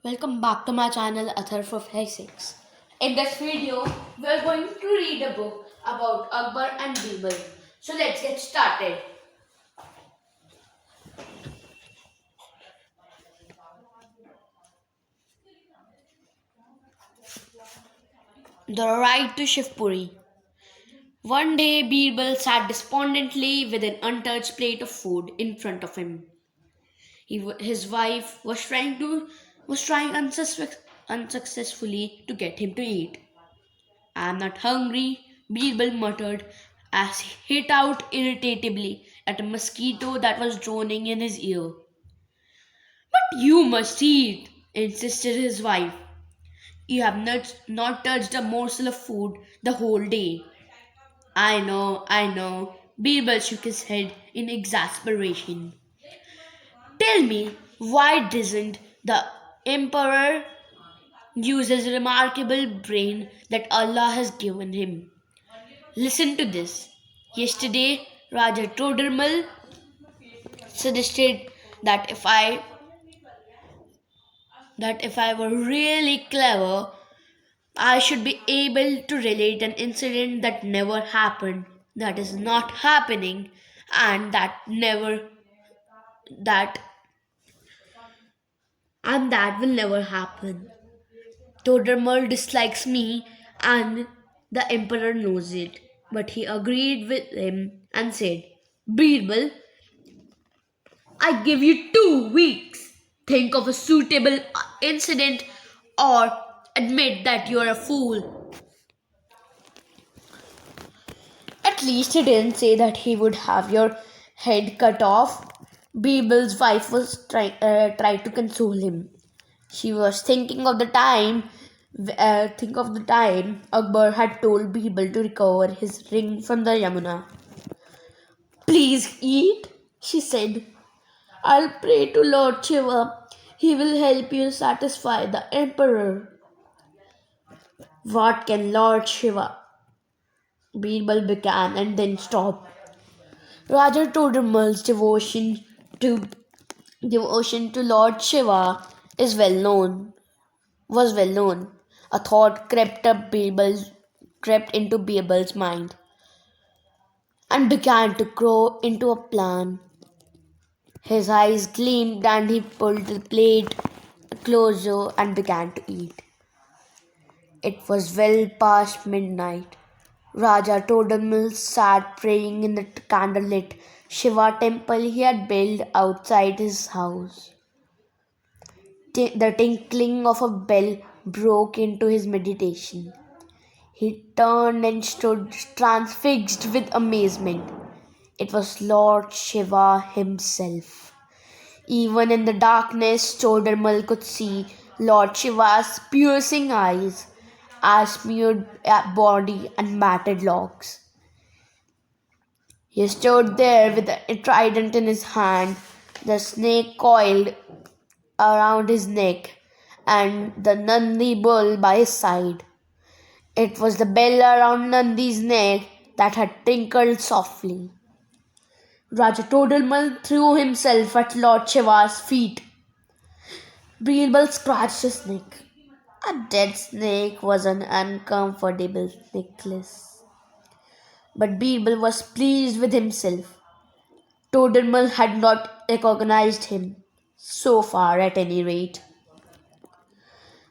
Welcome back to my channel Author for Physics. In this video, we are going to read a book about Akbar and Birbal. So let's get started. The Ride to Shivpuri. One day, Birbal sat despondently with an untouched plate of food in front of him. His wife was trying unsuccessfully to get him to eat. "I'm not hungry," Birbal muttered as he hit out irritably at a mosquito that was droning in his ear. "But you must eat," insisted his wife. "You have not touched a morsel of food the whole day." I know. Birbal shook his head in exasperation. "Tell me, why doesn't the emperor use his remarkable brain that Allah has given him? Listen to this. Yesterday, Raja Todermal suggested that if I were really clever, I should be able to relate an incident that never happened, that is not happening, and that that will never happen. Todermal dislikes me, and the emperor knows it. But he agreed with him and said, "Birbal, I give you 2 weeks. Think of a suitable incident or admit that you're a fool." At least he didn't say that he would have your head cut off. Birbal's wife was tried to console him. She was think of the time Akbar had told Birbal to recover his ring from the Yamuna. "Please eat," she said. "I'll pray to Lord Shiva. He will help you satisfy the emperor." "What can Lord Shiva?" Birbal began and then stopped. Raja Todramal's devotion to Lord Shiva is was well known. A thought crept into Birbal's mind and began to grow into a plan. His eyes gleamed and he pulled the plate closer and began to eat. It was well past midnight. Raja Todamal sat praying in the candlelit Shiva temple he had built outside his house. The tinkling of a bell broke into his meditation. He turned and stood transfixed with amazement. It was Lord Shiva himself. Even in the darkness, Chodarmal could see Lord Shiva's piercing eyes, a smeared body, and matted locks. He stood there with a trident in his hand, the snake coiled around his neck, and the Nandi bull by his side. It was the bell around Nandi's neck that had tinkled softly. Raja Todarmal threw himself at Lord Shiva's feet. Birbal scratched his neck. A dead snake was an uncomfortable necklace. But Birbal was pleased with himself. Todarmal had not recognized him, so far at any rate.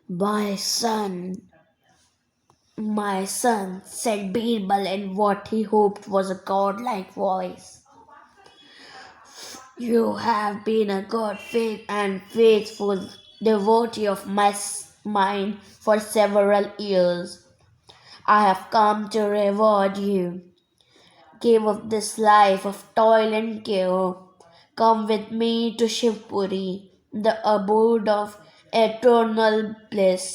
My son," said Birbal in what he hoped was a godlike voice. "You have been a good faith and faithful devotee of mine for several years. I have come to reward you. Give up this life of toil and care. Come with me to Shivpuri, the abode of eternal bliss."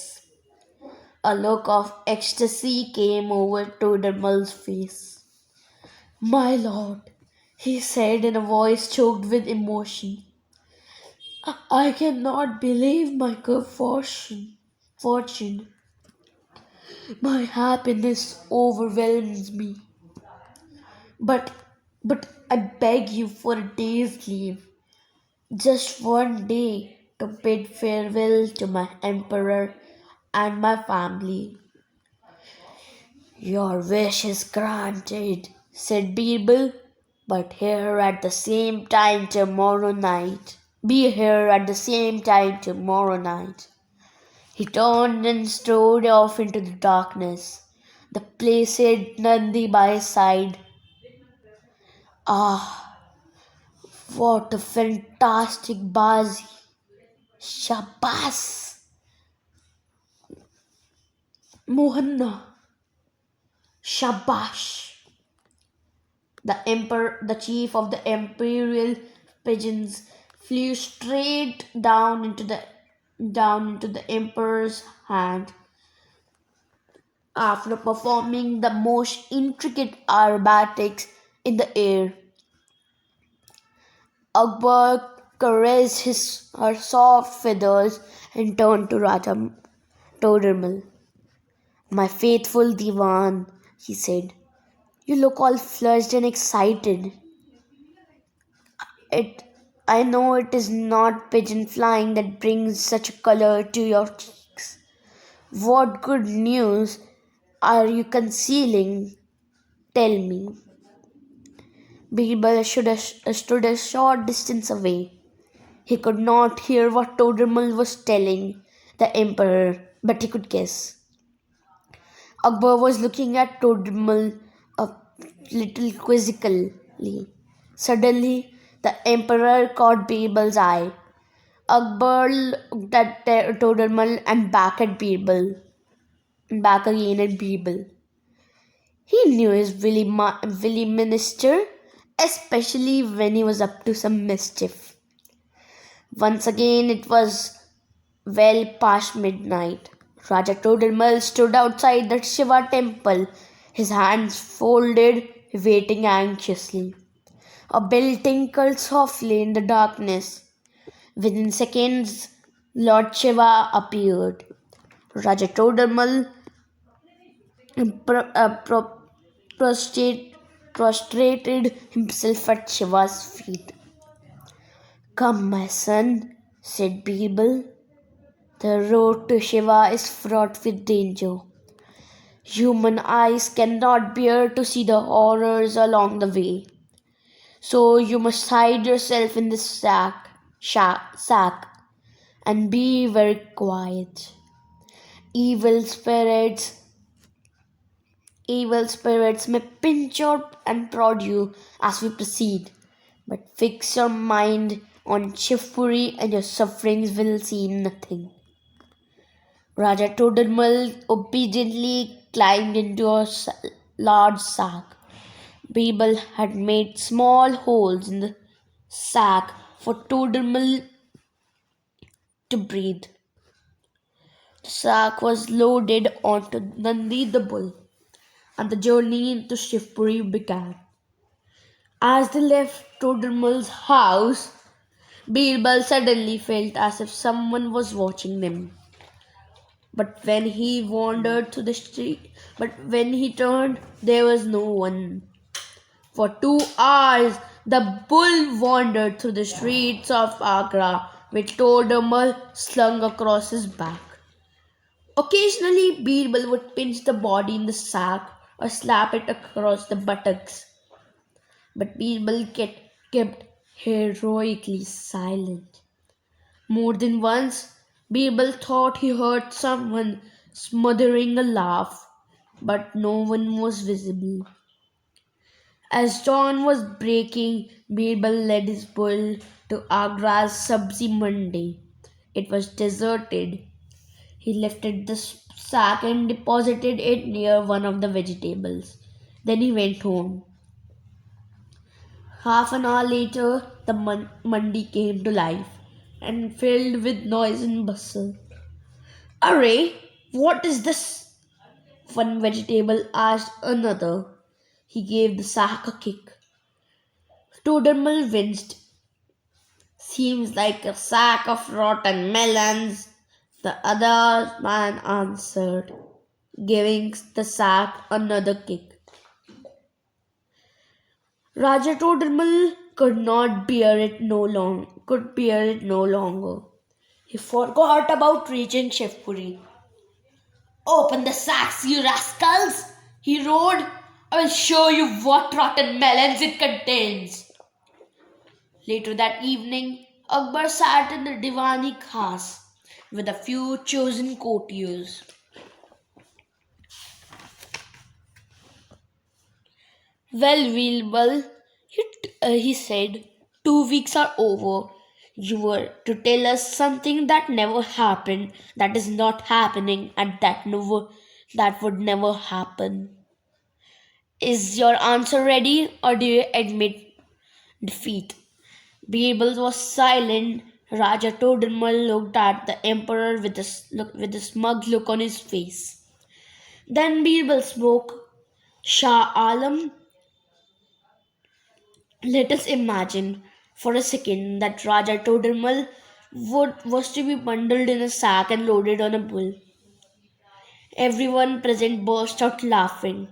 A look of ecstasy came over Todermal's face. "My lord," he said in a voice choked with emotion, "I cannot believe my good fortune. My happiness overwhelms me. But, but I beg you for a day's leave. Just one day. to bid farewell to my emperor and my family. Your wish is granted, said Birbal, but here at the same time tomorrow night. Be here at the same time tomorrow night. He turned and strode off into the darkness, the placid Nandi by his side. Ah, what a fantastic bazi! Shabas! Mohanna! Shabash! The chief of the imperial pigeons, flew straight down into the emperor's hand. After performing the most intricate aerobatics in the air, Akbar caressed her soft feathers and turned to Raja Todermal. My faithful Diwan, he said, you look all flushed and excited. It, I know it is not pigeon flying that brings such a color to your cheeks. What good news are you concealing? Tell me. Birbal stood a short distance away. He could not hear what Todermal was telling the emperor, but he could guess. Akbar was looking at Todermal a little quizzically. Suddenly, the emperor caught Birbal's eye. Akbar looked at Todermal and back again at Birbal. He knew his Willy minister, especially when he was up to some mischief. Once again, it was well past midnight. Raja Todermal stood outside the Shiva temple, his hands folded, waiting anxiously. A bell tinkled softly in the darkness. Within seconds, Lord Shiva appeared. Raja Todermal pro- uh, pro- prostrated himself at Shiva's feet. Come, my son, said Birbal. The road to Shiva is fraught with danger. Human eyes cannot bear to see the horrors along the way. So you must hide yourself in this sack, and be very quiet. Evil spirits, evil spirits may pinch you and prod you as we proceed, but fix your mind on Shivpuri and your sufferings will seem nothing. Raja Todermal obediently climbed into a large sack. Birbal had made small holes in the sack for Todermal to breathe. The sack was loaded onto Nandi the bull, and the journey into Shivpuri began. As they left Todermal's house, Birbal suddenly felt as if someone was watching them. But when he wandered to the street, but when he turned, there was no one. For 2 hours, the bull wandered through the streets of Agra with Todermal slung across his back. Occasionally, Birbal would pinch the body in the sack or slap it across the buttocks. But Birbal kept heroically silent. More than once, Birbal thought he heard someone smothering a laugh, but no one was visible. As dawn was breaking, Birbal led his bull to Agra's Sabzi Mandi. It was deserted. He lifted the sack and deposited it near one of the vegetables. Then he went home. Half an hour later, the mandi came to life and filled with noise and bustle. Array, what is this? One vegetable asked another. He gave the sack a kick. Todermal winced. Seems like a sack of rotten melons, the other man answered, giving the sack another kick. Raja Todermal could bear it no longer. He forgot about reaching Shivpuri. Open the sacks, you rascals! He roared. I will show you what rotten melons it contains. Later that evening, Akbar sat in the Diwani khas with a few chosen courtiers. Well, Birbal, he said, 2 weeks are over. You were to tell us something that never happened, that is not happening, and that would never happen. Is your answer ready, or do you admit defeat? Birbal was silent. Raja Todirmal looked at the emperor with a smug look on his face. Then Birbal spoke. Shah Alam, let us imagine for a second that Raja Todirmal was to be bundled in a sack and loaded on a bull. Everyone present burst out laughing.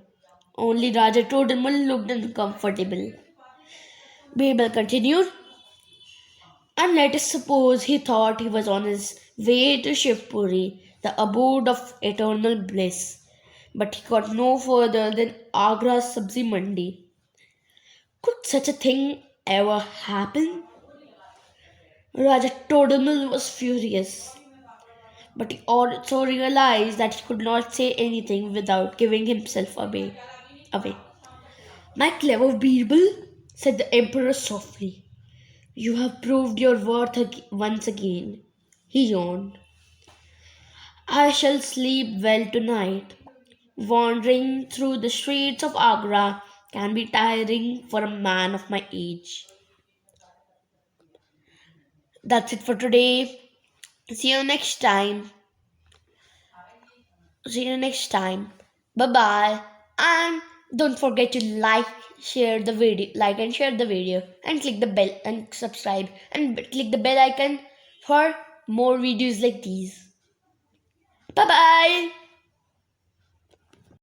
Only Raja Todirmal looked uncomfortable. Birbal continued, and let us suppose he thought he was on his way to Shivpuri, the abode of eternal bliss. But he got no further than Agra's Sabzi Mandi. Could such a thing ever happen? Raja Todamal was furious, but he also realized that he could not say anything without giving himself away. My clever Birbal, said the emperor softly, you have proved your worth once again. He yawned. I shall sleep well tonight. Wandering through the streets of Agra can be tiring for a man of my age. That's it for today. See you next time. See you next time. Bye bye. And don't forget to like and share the video, and click the bell and subscribe, and click the bell icon for more videos like these. Bye bye.